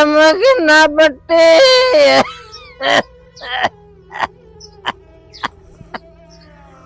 મગના બટ્ટી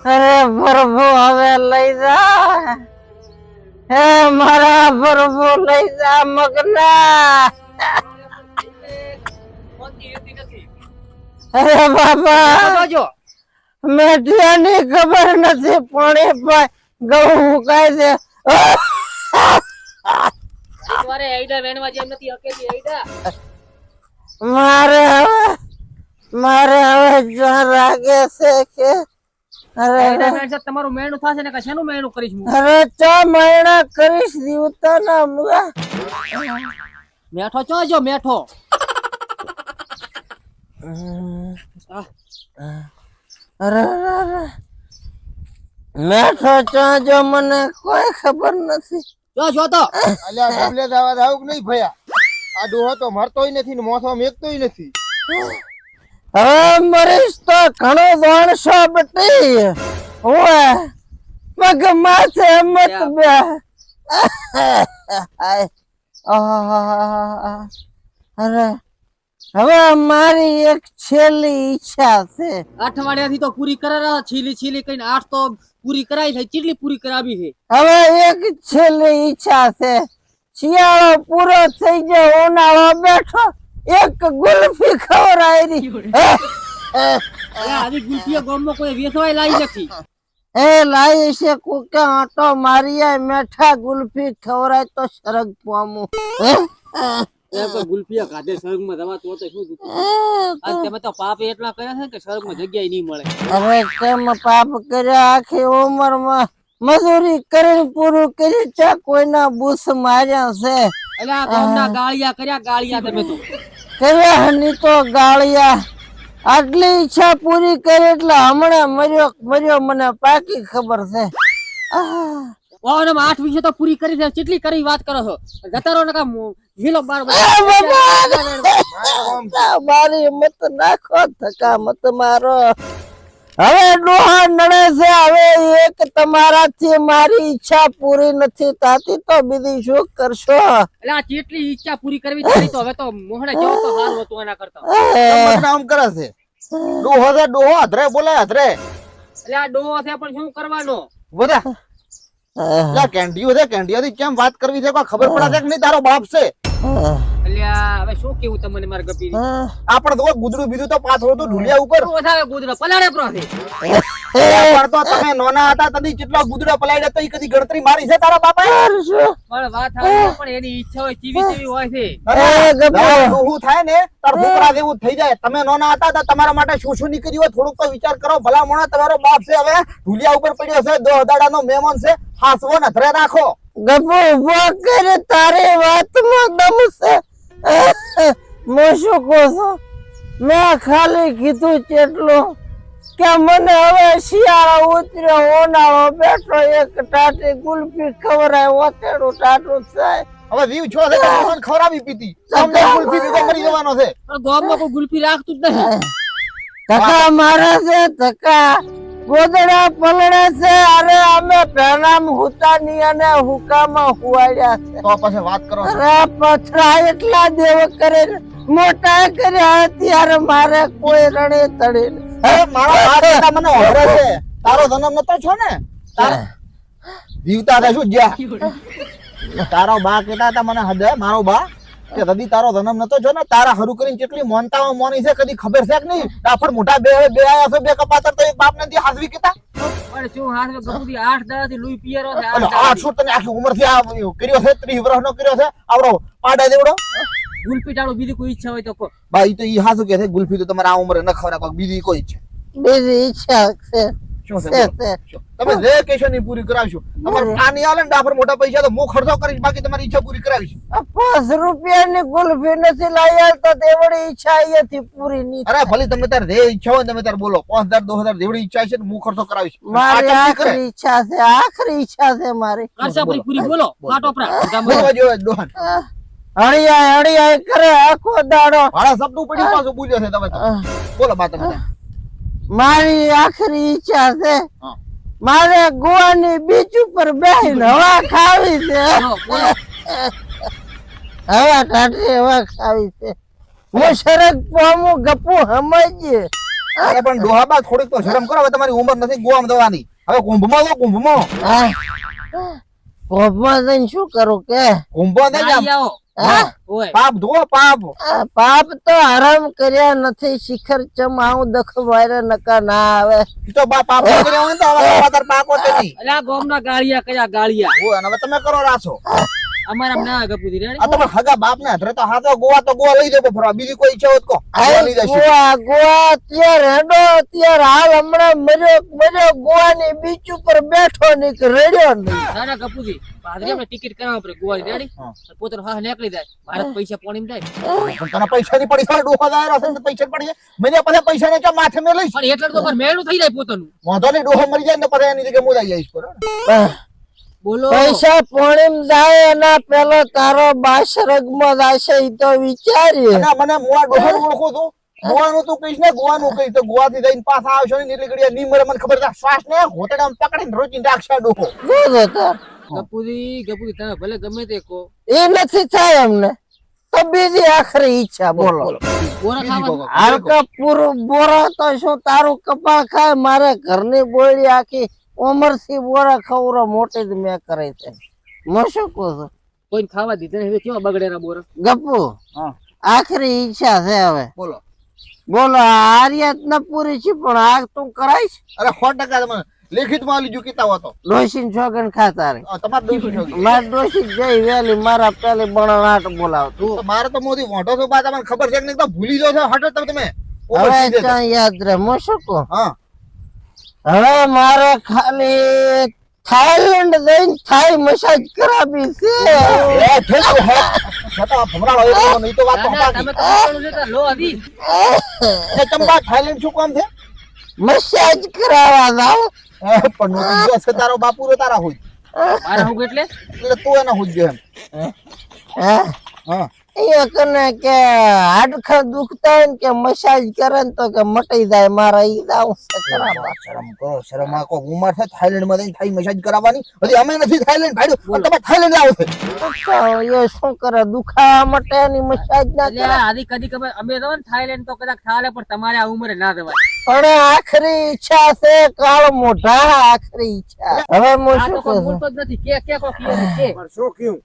અરે પ્રભુ હવે લઈ જા હે મારા પ્રભુ લઈ જા મગના અરે બાબા મેઠિયાની ખબર નથી પણ ભાઈ ઘઉં મુકાય છે મારે આઈડા વેણવા જેમ નથી હકેતી આઈડા મારે હવે જાન લાગે છે કે અરે આઈડા વેણ તમારું મેણું થાશે ને કે શેનું મેણું કરીશ હું અરે ચા મહિના કરીશ દીવતાના મુગા મેઠો ચો જો મેઠો અરે મેઠો ચા જો મને કોઈ ખબર નથી જો તો અલ્યા ઢબલે દાવા દાવ નહીં ભયા આ ડોહો તો મરતોય નથી ને મોથો મેકતોય નથી હવે મરીશ તો ઘણો વાણસો બટી ઓએ મગ માથે મત બે અરે હવે મારી એક છેલ્લી ઈચ્છા છે અઠવાડિયાથી તો પૂરી કરારા છીલી છીલી કઈને 8 તો પૂરી કરાઈ થઈ કેટલી પૂરી કરાવી છે હવે એક છેલ્લી ઈચ્છા છે શિયાળો પૂરો થઈ જાય ઉનાળો બેઠો એક ગુલ્ફી ખવડાવી આવી ગુલ્ફીઓ ગામમાં કોઈ વેચવાય લાવી નથી એ લાવી છે કુકે આટો મારી મેઠા ગુલ્ફી ખવડાય તો સરગ પામું એ કોઈ ગુલ્ફીઓ ખાધે સરગમાં દવા તો શું આજ તમે તો પાપ એટલા કર્યા છે કે સરગમાં જગ્યાએ નહીં મળે અરે કેમ પાપ કર્યા આખી ઉંમરમાં મજૂરી કરીને પૂરું કરી ચા કોઈના બુસ માર્યા છે એટલે આ ગામના ગાળિયા કર્યા ગાળિયા તમે તો કર્યા ની તો ગાળિયા આટલી ઈચ્છા પૂરી કરી એટલે હમણાં મર્યો મને પાકી ખબર છે ઓને 8 વિશે તો પૂરી કરી છે કેટલી કરી વાત કરો છો ગતારો નકા હીલો બાર મારી મત નાખો ધક્કા મત મારો હવે ડોહા નડે છે હવે એક તમારાથી મારી ઈચ્છા પૂરી નથી થાતી તો બીજી શું કરશો એટલે આ કેટલી ઈચ્છા પૂરી કરવી છે તો હવે તો મોહણે જેવો તો હાલ હતો એના કરતા આમ કરે છે ડોહો છે ડોહો અધરે બોલે અધરે એટલે આ ડોહો છે પણ શું કરવાનો બોલા લા કેન્ડીઓ છે કેન્ડીઓથી કેમ વાત કરવી છે કોઈ ખબર પડે છે કે નહીં તારો બાપ છે અલ્યા હવે શું કેવું તમને માર ગપી આપણે તો ગુદડું બીજું તો પાથરો તો ઢુલિયા ઉપર ઓછાવે ગુદરો પલાડે પ્રો છે પણ તો તમે નોના હતા તદી કેટલા ગુદડા પલાડ્યા તો ઈ કદી ગણતરી મારી છે તારા બાપાએ પણ વાત આવે પણ એની ઈચ્છા હોય ચીવી હોય છે ડોહું થાય ને તાર ભૂકરા જેવું થઈ જાય તમે નોના હતા તો તમારા માટે શું શું નીકળ્યું હોય થોડુંક તો વિચાર કરો ભલા મોણા તમારો બાપ છે હવે ઢુલિયા ઉપર પડ્યો છે 2 દાડાનો મહેમાન છે હાસવો ને ધરે રાખો ગપુ ઉભો કરે તારી વાતમાં દમ છે હું શું કહું છું મેં ખાલી કીધું કેટલું કે મને હવે શિયાળો ઉતર્યો ઉનાળો બેઠો એક ટાટી ગુલ્ફી ખવડાય ઓતેડું ટાટું થાય હવે જીવ છો છે તો ખવડાવી પીતી તમને ગુલ્ફી પીવો મરી જવાનો છે પણ ગામમાં કોઈ ગુલ્ફી રાખતું જ નહીં ધક્કા મારે છે ધક્કા ગોદડા પલળે છે અરે અમે પહેલામ હુતાની અને હુકામાં હુવાડ્યા છે તો પછી વાત કરો અરે પથરા એટલા દેવ કરે મોટા કર્યા ત્યારે મારે કોઈ રણે તડે મારો બાપ મને ઓળખે છે તારો જન્મ નતો છો ને જીવતા હતા શું જ્યાં તારો બા કેતા હતા મને હદે મારો બા કે કદી તારો જન્મ નતો જો ને તારા હરુ કરીને કેટલી મોનતાઓ મોની છે કદી ખબર છે કે નહીં ડાફડ મોટા બે આયા છે બે કપાતર તો એક બાપ ને દી હાજવી કેતા પણ શું હાથ ગપુદી 8 દાડા થી લુઈ પિયરો છે 8 તને આખી ઉંમર થી આ કર્યો છે 30 વર્ષ નો કર્યો છે આવડો પાડા દેવડો ગુલ્ફી ટાળો બીજી કોઈ ઈચ્છા હોય તો કો ભાઈ તો ઈ હાસુ કે છે ગુલ્ફી તો તમારા આ ઉંમરે ન ખવરા કોઈ બીજી કોઈ છે બીજી ઈચ્છા છે તમે જે કેશન ની પૂરી કરાવશો તમાર કાની આલે ને ડાફર મોટા પૈસા તો હું ખર્ચો કરીશ બાકી તમારી ઈચ્છા પૂરી કરાવીશ 5 રૂપિયાની ગુલ્ફી નથી લાયા તો દેવડી ઈચ્છા અહીંયાથી પૂરી નહીં અરે ભલે તમે તાર જે ઈચ્છા હોય તમે તાર બોલો 5000 2000 દેવડી ઈચ્છા છે હું ખર્ચો કરાવીશ મારી આખરી ઈચ્છા છે મારી ખર્ચા પૂરી બોલો ફાટો પ્રા બોલવા જો દોહન હળિયા કરે આખો દાડો મારા શબ્દ પડી પાછો બોલ્યો છે તમે તો બોલો બા તમે મારી આખરી ઈચ્છા છે હા. મારે ગોવાની બીચ ઉપર બેહીને હવા ખાવી છે બોલો, બોલો. હવા ટાઢી હવા ખાવી છે હું સરગ પામું ગપુ સમજીએ અરે પણ ડોહાબા થોડીક તો શરમ કરો, હવે તમારી ઉંમર નથી ગોવામાં જવાની. હવે કુંભમાં જાઓ, કુંભમાં. કોપમાં જઈને શું કરું કે કુંભમાં જઈને આમ નાહી આવો. હા? ઓય. પાપ ધોવો, પાપ. આ પાપ તો આરામ કર્યા નથી શિખર ચમ આવું દખ વાયરે નકા ના આવે ઈ તો પાપ ન કર્યા હોય ને તો હવે તાર પાકો તે નહીં. અલા આ ગામના ગાળિયા કયા ગાળિયા હોય, અને હવે તમે કરો રાસો. અમારા આમ ના ગપુજી રેડી આ તમારા હગા બાપ ને હાથરે તો હાથો ગોવા તો ગોવા લઈ જાવ ફરવા. બીજી કોઈ ઈચ્છા હોત કો ગોવા લઈ જશું. ગોવા ગોવા અત્યારે હેડો અત્યારે હાલ હમણાં મર્યો ગોવાની બીચ ઉપર બેઠો નહીં કે રેડ્યો નહીં ના ના ગપુજી પાદરી આપણે ટિકિટ કરાવવા પડે ગોવાની રેડી હા. પોતાનો હા નીકળી જાય મારે તો પૈસા પોણીમ જાય પણ તને પૈસા ની પડી જાય, ડોહા દાયરો છે ને પૈસા પડી જાય. મને પછી પૈસા ને ક્યાં માથે મેં લઈશ. પણ એટલે તો પર મેળું થઈ જાય પોતાનું વાંધો નહીં, ડોહો મરી જાય ને પછી એની જગ્યાએ હું લઈ જઈશ. બરાબર? બોલો પૈસા પોણીમ જાય એના પેલો તારો બાસરગમાં જાશે ઈ તો વિચારીએ અને મને મુવા ડોહા ઓળખું છું. ગોવાનું તું કહીશ ને, ગોવાનું કહીશ તો ગોવાથી જઈને પાછા આવશો ને એટલી ઘડી ની મરે મને ખબર છે. શ્વાસ ને ઘોટડામાં પકડીને રોચીને રાખશે આ ડોહો. જોજો તાર ગપુજી તમે ભલે ગમે તે કહો એ નથી થાય અમને તો બીજી આખરી ઈચ્છા બોલો બોરા ખાવા હાલકા પૂરું બોરા તો શું તારું કપાળ ખાય મારે ઘરની બોયડી આખી ઉંમરથી બોરા ખવરો મોટી જ મેં કરી છે હું શું કહું છું કોઈ ખાવા દીધે ને હવે કેવા બગડેરા બોરા ગપુ હા, આખરી ઈચ્છા છે હવે બોલો. બોલો આર્યાત ન પૂરી છે પણ આ તું કરાઈશ અરે 100% તમે લેખિતમાં લીધું કીતા હો તો ડોશી ખોગન ખાતા રે તમારે દોષી છો. મારે ડોશી જઈ વેલી મારા પેલી બણવાટ બોલાવતું તો મારે તો મોદી મોઢો તો બા તમને ખબર છે કે નહીં તો ભૂલી જાવ છો હટો તમે હવે ક્યાં યાદ રહે હું શું કહું હા હવે મારે ખાલી થાઈલેન્ડ જઈને થાઈ મસાજ કરાવી છે એ ઠેકો હે છતા ભમરાળો એ નહીં તો વાત તો ના, ના, હટાવી. તમે તો બોલું લેતા લો હજી એ ચંબા થાઈલેન્ડ શું કામ છે? મસાજ કરાવવા જાવ પણ નોતી જો છે તારો બાપુ રે તારા હોય મારા હું એટલે એટલે તું એના હોય ગયો એમ. હા એ કને કે હાડકા દુખતા હોય ને કે મસાજ કરે ને તો કે મટી જાય મારા ઈ દાવ કરાવવા શરમ કરો, શરમ આ કોઈ ઉંમર છે થાઈલેન્ડ માં જઈને થાઈ મસાજ કરાવવાની? હજી અમે નથી થાઈલેન્ડ ભાડ્યું, તમે થાઈલેન્ડ આવો છો. એ શું કરે દુખાવા માટે એની મસાજ ના એટલે કરે આધી કદી ખબર અમે તો ને થાઈલેન્ડ તો કદાચ થાલે પણ તમારે આ ઉંમરે ના જવાય પણ આખરી ઈચ્છા છે કાળ મોઢા આખરી ઈચ્છા હવે હું આ શું તો કોઈ કહું બોલતો જ નથી કે કોઈ ક્લિયર છે શું કયું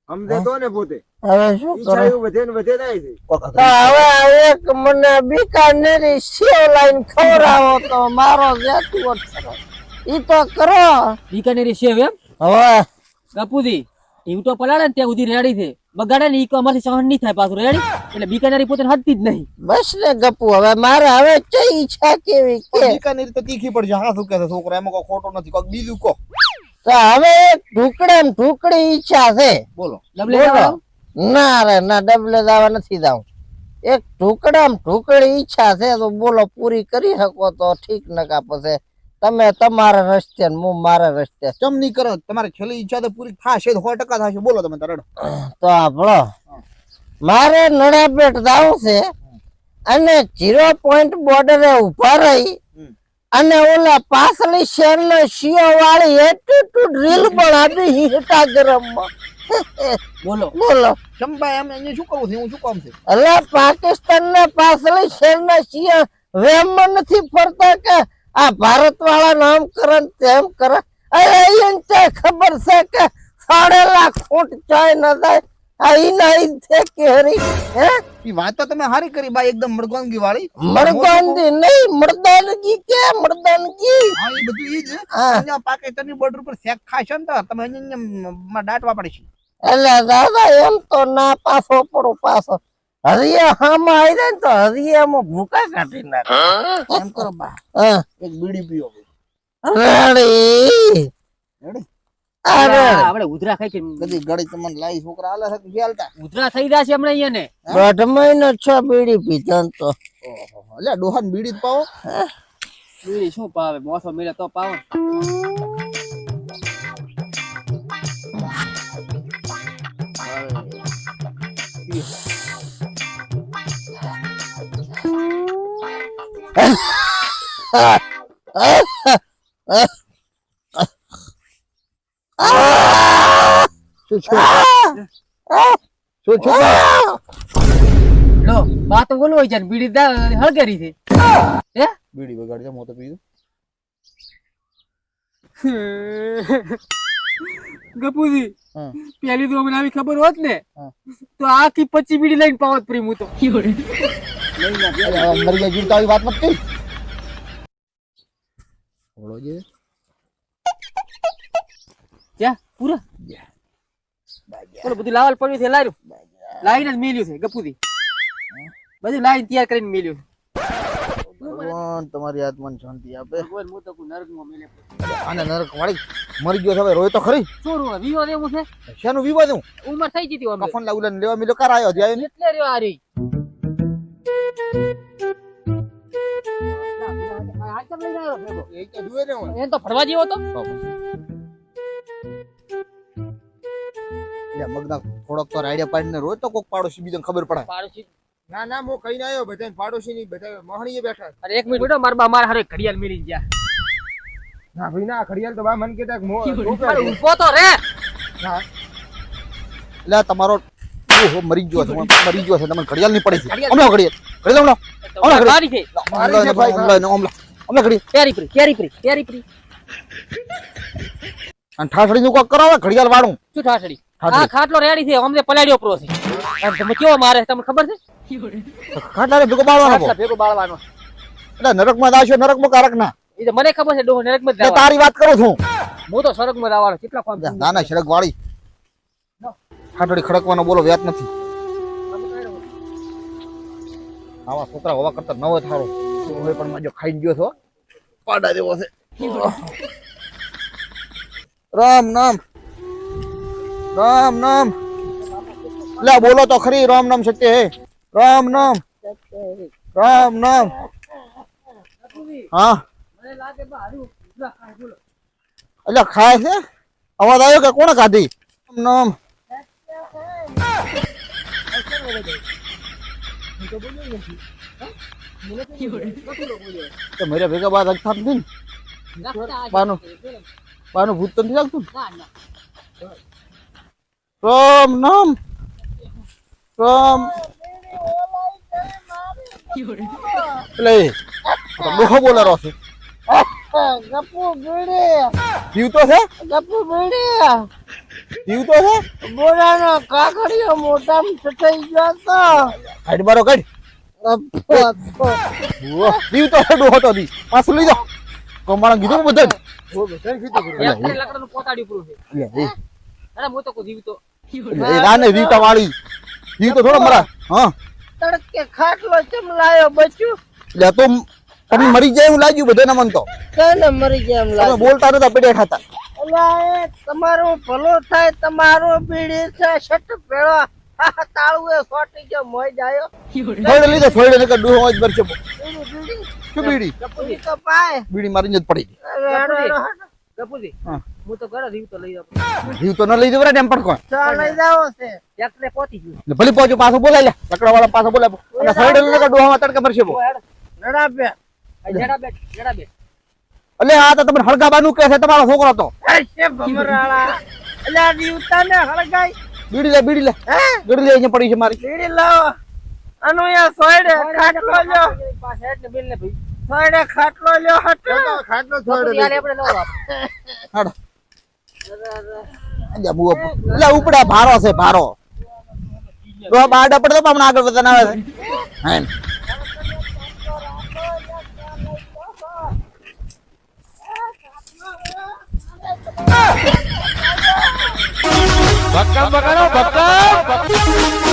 સમજે તો ને પોતે હવે શું ઈચ્છા કરું એવું વધે ને વધે જાય છે. તો હવે એક મને બીકાનેરી સેવ લાઈન ખવડાવો તો મારો જેટલો ઈ તો કરો બીકાનેરી સેવ એમ હવે ગપુજી એવું તો પલાડે ને ત્યાં સુધી રેડી છે બગાડે ને ઈ કો અમારથી સહન નહીં થાય પાછું રેડી એટલે બીકાનેરી પોતે હટતી જ નહીં બસ ને ગપુ હવે મારે હવે કઈ ઈચ્છા કેવી કે બીકાનેરી તો તીખી પડશે. હા શું કહે છે છોકરા, એમાં કોઈ ખોટો નથી, કોઈ બીજું કહો. તો હવે એક ઢુકડે ને ઢુકડી ઈચ્છા છે બોલો. ડબલે બોલો. જવાનું? ના રે ના ડબલે દાવા નથી જાઉં એક ઢુકડા ઢુકડી ઈચ્છા છે તો બોલો પૂરી કરી શકો તો ઠીક નકા પછી તમે તમારા રસ્તે ને હું મારા રસ્તે ચમ નહીં કરો, તમારે છેલ્લી ઈચ્છા તો પૂરી થશે 100% થશે. બોલો તમે તરડ. તો આપણો મારે નડાપેટ જાવું છે અને 0 પોઈન્ટ બોર્ડરે ઉભા રહી અને ઓલા પાછલી શેર ને શિયો વાળી એટીટ્યુડ રીલ બનાવી હિટા ગરમમાં બોલો બોલો ચંપા એમ એને શું કરવું છે? હું શું કામ છે? એટલે પાકિસ્તાન ને પાછલી શેર ના શિયા વેમમાં નથી ફરતા કે આ ભારત વાળા નામ કરે ને તેમ કરે અરે એને તે ખબર છે કે 6.5 લાખ ફૂટ ચાય ન જાય આ ઈના ઈ છે કે હરી હે ઈ વાત તો તમે હારી કરી બા, એકદમ મડગોંગી વાળી. મરદાનગી નહીં મરદાનગી કે મરદાનગી હા એ બધું ઈ જ. હા. અહીંયા પાકિસ્તાનની બોર્ડર પર શેક ખાશે ને તો તમે અહીંયા દાટવા પડશે. એટલે દાદા એમ તો ના પાછો પડો પાછો હરિયા હામાં આવી જાય ને તો હરિયામાં ભૂકા કાઢી નાખે એમ કરો બા, હા એક બીડી પીઓ. Ready ready? અરે આપણે ઉધરા ખાઈ કે બધી ગળી તમને લાઈ છોકરા આલે છે કે ચાલતા. ઉધરા થઈ રહ્યા છે હમણાં અહીંયા ને 1.5 મહિનો 6 બીડી પીધા ને તો ઓહો, એટલે ડોહાન બીડી જ પાવો. બીડી શું પાવે મોસો મળે તો પાવે શું શું શું શું લો બા તો બોલો હોય છે ને બીડી હળગેરી છે હે બીડી બગાડજે મો તો પીધું ગપુજી હા પેલી તો અમને આવી ખબર હોત ને હા. તો આખી 25 બીડી લઈને પાવત પ્રેમ હું તો મરી ગયા જીવતા આવી વાત મત કહી ઓળો જે ક્યાં પૂરા બોલો બધું લાવલ પડ્યું છે લાર્યું લાઈને જ મેલ્યું છે ગપુજી બધું લાઈન તૈયાર કરીને મેલ્યું ભગવાન તમારી આત્માને શાંતિ આપે ભગવાન હું તો કોઈ નરકમાં મેલે આને નરક વાળી મરી ગયો છે હવે રોય તો ખરી છોરું વિવો એવું છે શેનું વિવાદ હું ઉંમર થઈ ગઈ હતી અમે કફન લાવલા લેવા મિલો કર આયો જાય ને એટલે રહ્યો આ રહી એ તો જુએ ને હું. એ તો ફરવા જેવો તો યા મગના થોડોક તો રાઈડિયા પાડીને રોય તો કોક પાડોશી બીજાને ખબર પડે પાડોશી ના ના હું કહીને આવ્યો બધા પાડોશી ની બધા મહણીએ બેઠા અરે એક મિનિટ બેટો મારા બા મારા હારે ઘડિયાળ મેલી ગયા ના ભાઈ ના ઘડિયાળ તો બા મન કેતા કે અરે ઊભો તો રે ના એટલે તમારો ઓહો મરી ગયો છે મરી ગયો છે તમને ઘડિયાળ નહીં પડી છે હમણાં ઘડિયાળ હમણાં મારી છે હમણાં ઘડિયાળ કેરી પરી અને ઠાઠડી નું કોક કરાવે ઘડિયાળ વાળું શું ઠાઠડી આ ખાટલો રેડી છે અમને પલાડ્યો પ્રો છે અને તમે કેવો મારે તમને ખબર છે ખાટલાને ભેગો બાળવાનો ખાટલા ભેગો બાળવાનો એટલે નરકમાં દાશો નરકમાં કારક ના એ તો મને ખબર છે ડોહો નરકમાં જ એટલે જવાનો. તારી વાત કરું છું હું તો સ્વર્ગમાં જવાનો કેટલા કામ ના ના શરક વાળી ખાટડી ખડકવાનો બોલો વ્યાત નથી આવા છોકરા હોવા કરતા ન હોય થારો હોય પણ માજો ખાઈ ગયો છો પાડા જેવો છે રામ નામ રામ નામ લે બોલો તો ખરી રામ નામ સત્ય હે રામ નામ રામ નામ હા મને લાગે બા હારું ઉભરા ખાય બોલો એટલે ખાય છે અવાજ આવ્યો કે કોણે ખાધી રામ નામ તો મેરે ભેગા બાદ અગતા નથી બાનું બાનું ભૂત તો નથી લાગતું રામ નામ રામ એટલે ડોહો બોલારો છે ગપુ બીડી જીવતો છે ગપુ બીડી જીવતો છે બોરાનો કાકડીઓ મોટામાં થઈ ગયો તો કાઢ બારો કાઢ જીવતો છે ડોહો તો દી પાછું લઈ જાઓ કમાણા કીધું બધા એક લાકડાનું પોતાડી પૂરું છે અરે હું તો કોઈ જીવતો એ રાને જીવતા વાળી જીવતો થોડો મરા હા તડકે ખાટલો ચમ લાયો બચ્યું એટલે તો તમે મરી જાય એવું લાગ્યું બધાને મન તો કેને મરી ગયા એમ તમે લાગે બોલતા નતા પેડે ખાતા અલા એ તમારું ભલું થાય તમારું બીડી છે શટ પેળો તાળું એ સોટી ગયો મોય જાયો થોડે લીધે થોડે નકર ડોહો જ બરશે બીડી શું બીડી બીડી તો પાય બીડી મારીને જ પડી ગઈ અરે હેડો હેડો ગપુજી હા. હું તો ઘરે જીવતો લઈ જાઉં જીવ તો ન લઈ દેવરા એમ પણ કોણ ચા લઈ જાવો છે એકલે પહોંચી ગયું એટલે ભલે પહોંચ્યો પાછો બોલાય લે લકડા વાળા પાછો બોલાય અને થોડે નકર ડોહામાં તડકે મરશે બો નડા બે જડા બેટ એટલે આ તો તમને હળગાબાનું કે છે તમારો છોકરો તો છે ભમરાળા અલ્યા દીવતા ને હળગાઈ બીડી લે બીડી લે બીડી લે અહીંયા પડી છે મારી બીડી લાવો અનુ યા સોયડે ખાટલો લ્યો પાસે હેડ ને બિલ ને ભાઈ સોયડે ખાટલો લ્યો હટ ખાટલો ગપુજી આલે આપણે નો વાપ હાડ અલ્યા બુઓ એટલે ઉપડા ભારો છે ભારો તો બાડા પડે તો હમણાં આગળ વધન આવે છે હા બક્કમ બકાનો બક્કમ